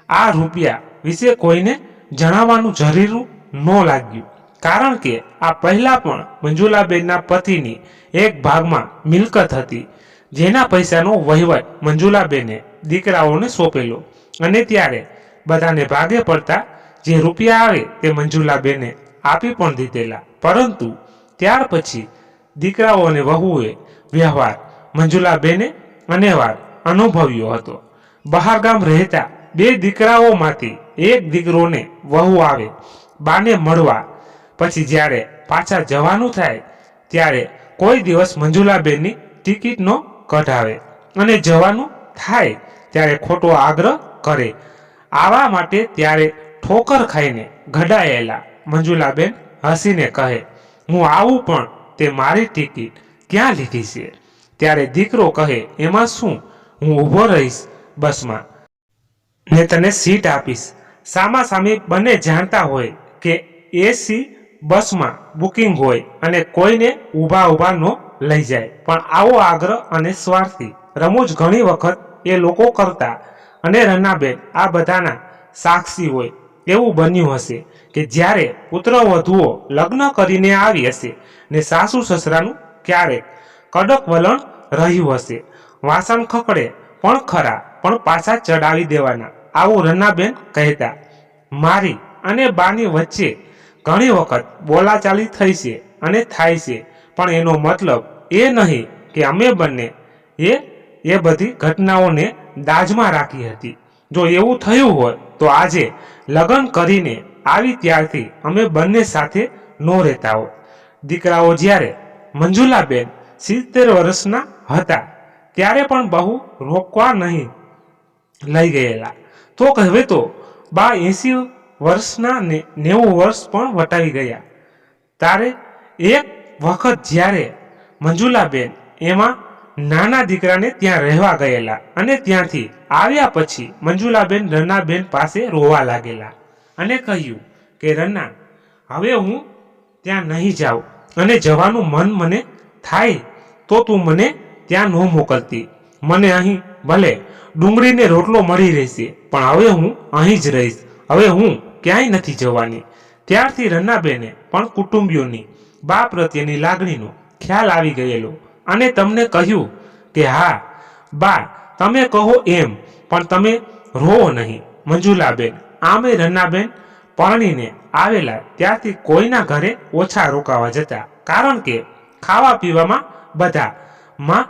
આ રૂપિયા વિશે કોઈને જણાવવાનું જરૂરી ન લાગ્યું. કારણ કે આ પહેલા પણ મંજુલાબેનના પતિની એક ભાગમાં મિલકત હતી, જેના પૈસાનો વહીવટ મંજુલાબેને દીકરાઓને સોંપેલો અને ત્યારે બધાને ભાગે પડતા જે રૂપિયા આવે તે મંજુલાબેને આપી પણ દીધેલા. પરંતુ ત્યાર પછી દીકરાઓ અને વહુએ વ્યવહાર મંજુલાબેને અનેવાર અનુભવ્યો હતો. બહારગામ રહેતા બે દીકરાઓમાંથી એક દીકરોને વહુ આવે બાને મળવા, પછી જ્યારે પાછા જવાનું થાય ત્યારે કોઈ દિવસ મંજુલાબેનની ટિકિટ ન કઢાવે અને જવાનું થાય ત્યારે ખોટો આગ્રહ કરે. આવા માટે ત્યારે ઠોકર ખાઈને ઘડાયેલા મંજુલાબેન હસીને કહે, હું આવું પણ તે મારી ટિકિટ ક્યાં લીધી છે? ત્યારે દીકરો કહે, એમાં શું, હું ઊભો રહીશ બસમાં ને તને સીટ આપીશ. સામા સામે બંને જાણતા હોય કે એસી બસમાં બુકિંગ હોય અને કોઈને ઊભા ન લઈ જાય. પણ આવો આગ્રહ અને સ્વાર્થી રમૂજ ઘણી વખત એ લોકો કરતા અને રનાબેન આ બધાના સાક્ષી હોય. એવું બન્યું હશે કે જ્યારે પુત્રવધુઓ લગ્ન કરીને આવી હશે ને સાસુ સસરાનું ક્યારેક કડક વલણ રહ્યું હશે. વાસણ ખકડે પણ ખરા પણ પાછા ચડાવી દેવાના, આવું રનાબેન કહેતા. મારી અને બાની વચ્ચે ઘણી વખત બોલાચાલી થઈ છે અને થાય છે, પણ એનો મતલબ એ નહીં કે અમે બંને એ બધી ઘટનાઓને દાજમાં રાખી હતી. જો એવું થયું હોય તો આજે લગ્ન કરીને આવી ત્યારથી અમે બંને સાથે ન રહેતા હોત. દીકરાઓ જ્યારે મંજુલાબેન 70 વર્ષના હતા ત્યારે પણ બહુ રોકવા નહીં લઈ ગયેલા, તો હવે તો બા 80 વર્ષના 90 વર્ષ પણ વટાવી ગયા. તારે એક વખત જ્યારે મંજુલાબેન એમાં નાના દીકરાને ત્યાં રહેવા ગયેલા અને ત્યાંથી આવ્યા પછી મંજુલાબેન રનાબેન પાસે રોવા લાગેલા અને કહ્યું કે રના, હવે હું ત્યાં નહીં જાઉં અને જવાનું મન મને થાય તો તું મને ત્યાં ન મોકલતી. મને અહીં ભલે ડુંગળીને રોટલો મળી રહેશે, પણ હવે હું અહીં જ રહીશ. હવે હું ક્યાંય નથી જવાની. ત્યારથી રનાબેને પણ કુટુંબીઓની બા પ્રત્યેની લાગણીનો ખ્યાલ આવી ગયેલો અને તમને કહ્યું કે હા બા, તમે કહો એમ, પણ તમે રોવો નહીં. મંજુલાબેન આમે રનાબેન પરણીને આવેલા ત્યારથી કોઈના ઘરે ઓછા રોકાવા જતા, કારણ કે ખાવા પીવામાં બધામાં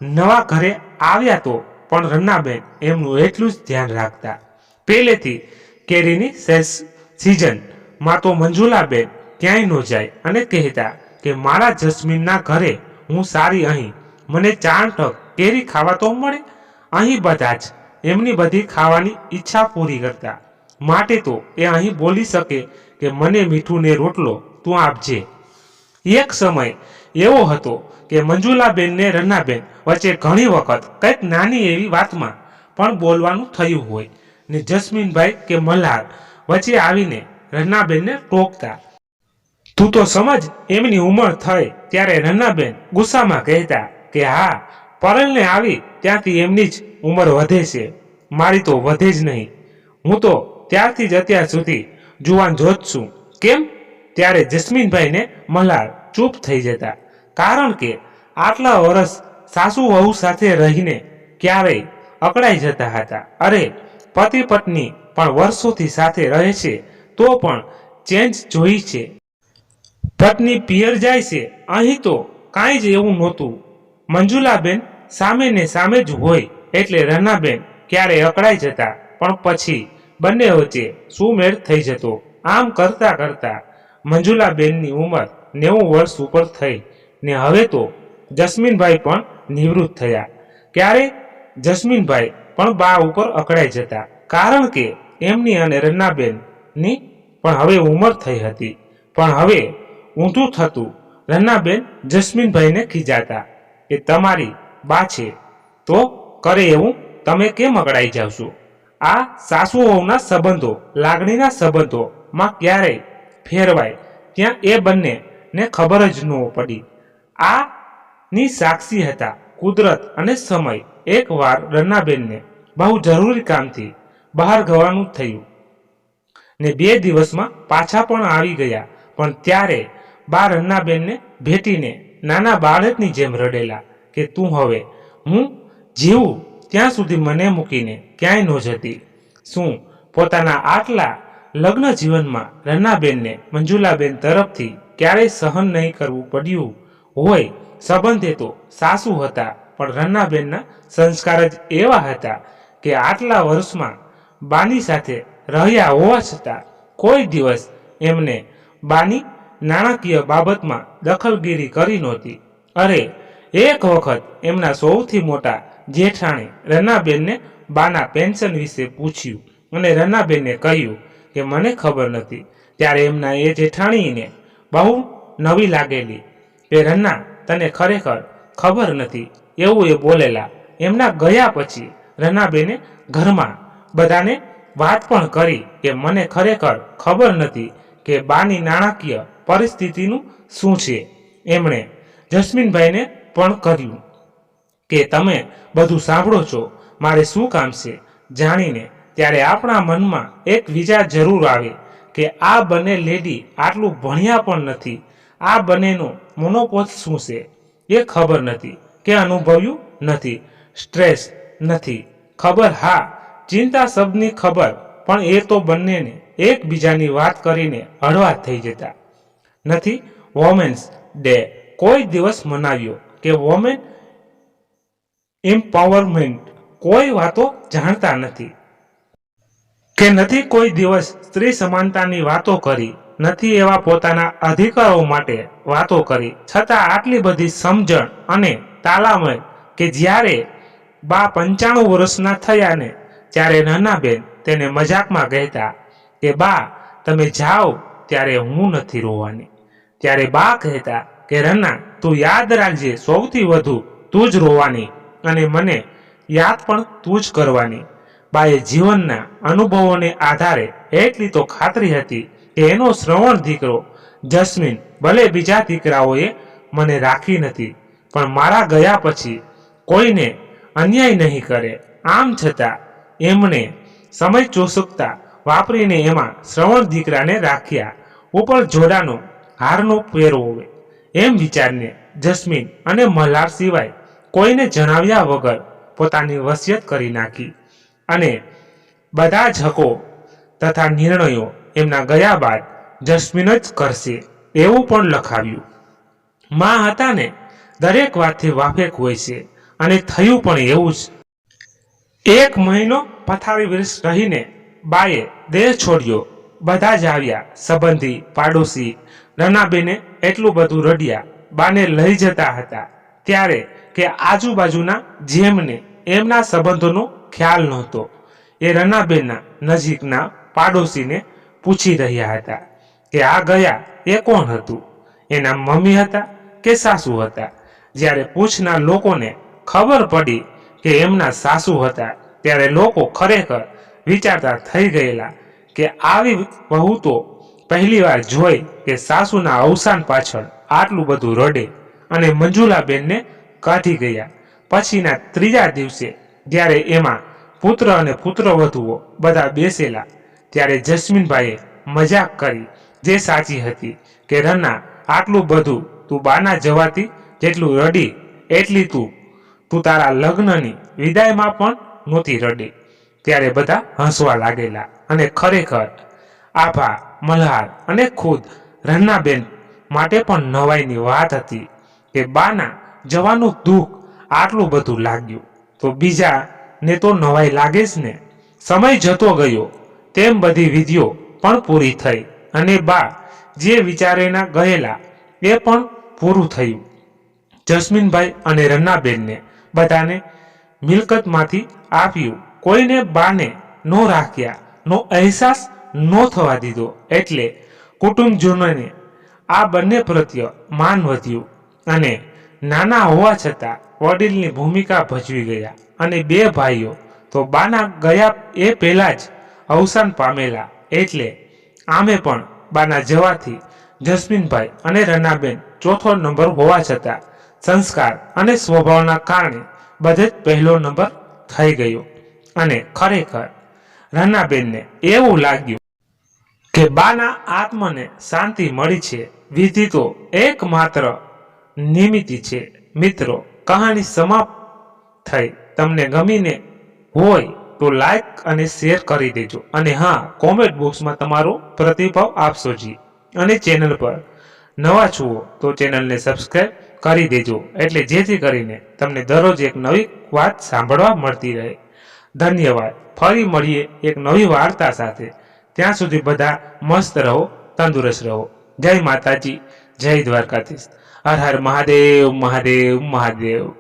નવા ઘરે આવ્યા તો પણ રનાબેન એમનું એટલું જ ધ્યાન રાખતા. પહેલેથી કેરીની સિઝનમાં તો મંજુલાબેન ક્યાંય ન જાય અને કહેતા કે મારા જસ્મીનના ઘરે હું સારી, અહીં મને ચાંટક કેરી ખાવા તો મળે. અહીં બધા જ એમની બધી ખાવાની ઈચ્છા પૂરી કરતા, માટે તો એ અહીં બોલી શકે કે મને મીઠું ને રોટલો તું આપજે. એક સમય એવો હતો કે મંજુલાબેન ને રનાબેન વચ્ચે ઘણી વખત કંઈક નાની એવી વાતમાં પણ બોલવાનું થયું હોય ને જસ્મીનભાઈ કે મલ્હાર વચ્ચે આવીને રનાબેનને ટોકતા. તું તો સમજ, એમની ઉંમર થઈ ત્યારે રનાબેન ગુસ્સામાં કહેતા કે હા, પરણને આવી ત્યાંથી એમની જ ઉંમર વધે છે, મારી તો વધે જ નહીં. હું તો ત્યારથી જ અત્યાર સુધી જુવાન જોત છું. કેમ? ત્યારે જસ્મીનભાઈને મલ્હાર ચૂપ થઈ જતા, કારણ કે આટલા વર્ષ સાસુ વહુ સાથે રહીને ક્યારેય અકળાઈ જતા હતા. અરે પતિ પત્ની પણ વર્ષોથી સાથે રહે છે તો પણ ચેન્જ જોઈ છે. પત્ની પિયર જાય છે, અહીં તો કાંઈ જ એવું નહોતું. મંજુલાબેન સામે ને સામે જ હોય એટલે રનાબેન ક્યારેય અકળાઈ જતા, પણ પછી બંને વચ્ચે સુમેળ થઈ જતો. આમ કરતા કરતા મંજુલાબેનની ઉંમર 90 વર્ષ ઉપર થઈ ને હવે તો જસ્મીનભાઈ પણ નિવૃત્ત થયા ક્યારેય જસ્મીનભાઈ પણ બા ઉપર અકળાઈ જતા, કારણ કે એમની અને રન્નાબેનની પણ હવે ઉંમર થઈ હતી. પણ હવે ઊંધું થતું. રન્નાબેન જસ્મીનભાઈને ખીજાતા કે તમારી બા છે તો કરે એવું તમે કેમ અકળાઈ જાવ છો? આ સાસુ વહુના સંબંધો લાગણીના સંબંધોમાં ક્યારેય ફેરવાય ત્યાં એ બંનેને ખબર જ ન પડી. આની સાક્ષી હતા કુદરત અને સમય. એકવાર રન્નાબેનને બહુ જરૂરી કામથી બહાર જવાનું થયું ને 2 દિવસમાં પાછા પણ આવી ગયા. પણ ત્યારે બા રન્નાબેનને ભેટીને નાના બાળકની જેમ રડેલા કે તું હવે હું જીવું ત્યાં સુધી મને મૂકીને ક્યાંય ન જતી. શું પોતાના આટલા લગ્ન જીવનમાં રન્નાબેનને મંજુલાબેન તરફથી ક્યારેય સહન નહીં કરવું પડ્યું હોય? સંબંધે તો સાસુ હતા, પણ રન્નાબેનના સંસ્કાર જ એવા હતા કે આટલા વર્ષમાં બાની સાથે રહ્યા હોવા છતાં કોઈ દિવસ એમને બાની નાણાકીય બાબતમાં દખલગીરી કરી નહોતી. અરે એક વખત એમના સૌથી મોટા જેઠાણે રન્નાબેનને બાના પેન્શન વિશે પૂછ્યું અને રન્નાબેનને કહ્યું કે મને ખબર નથી. ત્યારે એમના એ જેઠાણીને બહુ નવી લાગેલી કે રન્ના તને ખરેખર ખબર નથી એવું એ બોલેલા. એમના ગયા પછી રન્નાબેને ઘરમાં બધાને વાત પણ કરી કે મને ખરેખર ખબર નથી કે બાની નાણાકીય પરિસ્થિતિનું શું છે. એમણે જસ્મીનભાઈને પણ કર્યું કે તમે બધું સાંભળો છો, મારે શું કામ છે જાણીને. ત્યારે આપણા મનમાં એક વિચાર જરૂર આવે કે આ બંને લેડી આટલું ભણ્યા પણ નથી, આ બંનેનો મોનોપોઝ શું છે એ ખબર નથી કે અનુભવ્યું નથી, સ્ટ્રેસ નથી ખબર, હા ચિંતા શબ્દની ખબર, પણ એ તો બંનેને એકબીજાની વાત કરીને હળવા થઈ જતા નથી. વોમેન્સ ડે કોઈ દિવસ મનાવ્યો કે વોમેન એમ્પાવરમેન્ટ કોઈ વાતો જાણતા નથી કે નથી કોઈ દિવસ સ્ત્રી સમાનતાની વાતો કરી નથી, એવા પોતાના અધિકારો માટે વાતો કરી. છતાં આટલી બધી સમજણ અને તાલમેલ કે જ્યારે બા 95 વર્ષના થયા ને ત્યારે રન્નાબેન તેને મજાકમાં કહેતા કે બા તમે જાઓ ત્યારે હું નથી રોવાની. ત્યારે બા કહેતા કે રન્ના તું યાદ રાખજે, સૌથી વધુ તું જ રોવાની અને મને યાદ પણ તું જ કરવાની. બાએ જીવનના અનુભવોને આધારે એટલી તો ખાતરી હતી કે એનો શ્રવણ દીકરો જસ્મીન ભલે બીજા દીકરાઓએ મને રાખી નથી, પણ મારા ગયા પછી કોઈને અન્યાય નહીં કરે. આમ છતાં એમણે સમય ચોસકતા વાપરીને એમાં શ્રવણ દીકરાને રાખ્યા. ઉપર જોડાનો હારનો પહેરવો એમ વિચારને જસ્મીન અને મલ્હાર સિવાય કોઈને જણાવ્યા વગર પોતાની વસિયત કરી નાખી અને બધા જ હકો તથા નિર્ણયો એમના ગયા બાદ જસ્મીન જ કરશે એવું પણ લખાવ્યું. માં હતા ને દરેક વાતથી વાફેક હોય છે અને થયું પણ એવું જ. 1 મહિનો પથારી વિરસ રહીને બાએ દેહ છોડ્યો. બધા જ આવ્યા, સંબંધી પાડોશી. રન્નાબેને એટલું બધું રડ્યા, બાને લઈ જતા હતા ત્યારે કે આજુબાજુના જેમને એમના સંબંધોનો ખ્યાલ નહોતો. એ રન્નાબેનના નજીકના પાડોશીને પૂછી રહ્યા હતા કે આ ગયા એ કોણ હતું, એના મમ્મી હતા કે સાસુ હતા. જ્યારે પૂછનાર લોકોને ખબર પડી કે એમના સાસુ હતા ત્યારે લોકો ખરેખર વિચારતા થઈ ગયેલા કે આવી વહુ તો પહેલીવાર જોઈ કે સાસુના અવસાન પાછળ આટલું બધું રડે. અને મંજુલાબેનને કાઢી ગયા. પછીના 3જા દિવસે જ્યારે એમાં પુત્ર અને પુત્રવધુઓ બધા બેસેલા ત્યારે જસ્મીનભાઈએ મજાક કરી જે સાચી હતી કે રન્ના આટલું બધું તું બાના જવાથી જેટલું રડી એટલી તું તારા લગ્નની વિદાયમાં પણ નહોતી રડી. ત્યારે બધા હસવા લાગેલા અને ખરેખર આભા, મલ્હાર અને ખુદ રન્નાબેન માટે પણ નવાઈની વાત હતી કે બાના જવાનું દુઃખ આટલું બધું લાગ્યું તો બીજાને તો નવાઈ લાગે જ ને. સમય જતો ગયો તેમ બધી વિધિઓ પણ પૂરી થઈ અને બા જે વિચારેના ગયેલા એ પણ પૂરું થયું. જસ્મીનભાઈ અને રન્નાબેનને બધાને મિલકતમાંથી આપ્યું, કોઈને બાને નો રાખ્યા, નો અહેસાસ નો થવા દીધો. એટલે કુટુંબજનોને આ બંને પ્રત્યે માન વધ્યું અને નાના હોવા છતાં વડીલની ભૂમિકા ભજવી ગયા. અને બે ભાઈઓ તો બાના ગયા એ પહેલા જ અવસાન પામેલા. એટલે આમે પણ બાના જવાથી જસ્મીનભાઈ અને રનાબેન ચોથો નંબર હોવા છતાં સંસ્કાર અને સ્વભાવના કારણે બધે જ પહેલો નંબર થઈ ગયો. અને ખરેખર રનાબેનને એવું લાગ્યું કે બાના આત્મને શાંતિ મળી છે. વિધિ તો એકમાત્ર નિમિત્ત છે. મિત્રો, કહાની સમાપ્ત થઈ. તમને ગમીને હોય તો લાઈક અને શેર કરી દેજો. અને હા, કોમેન્ટ બોક્સમાં તમારો પ્રતિભાવ આપશો જી. અને ચેનલ પર નવા છો તો ચેનલને સબસ્ક્રાઈબ કરી દેજો, એટલે જેથી કરીને તમને દરરોજ એક નવી વાત સાંભળવા મળતી રહે. ધન્યવાદ. ફરી મળીએ એક નવી વાર્તા સાથે. ત્યાં સુધી બધા મસ્ત રહો, તંદુરસ્ત રહો. જય માતાજી, જય દ્વારકાધીશ. હર હર મહાદેવ, મહાદેવ, મહાદેવ.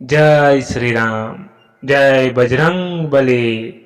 જય શ્રી રામ, જય બજરંગ બલી.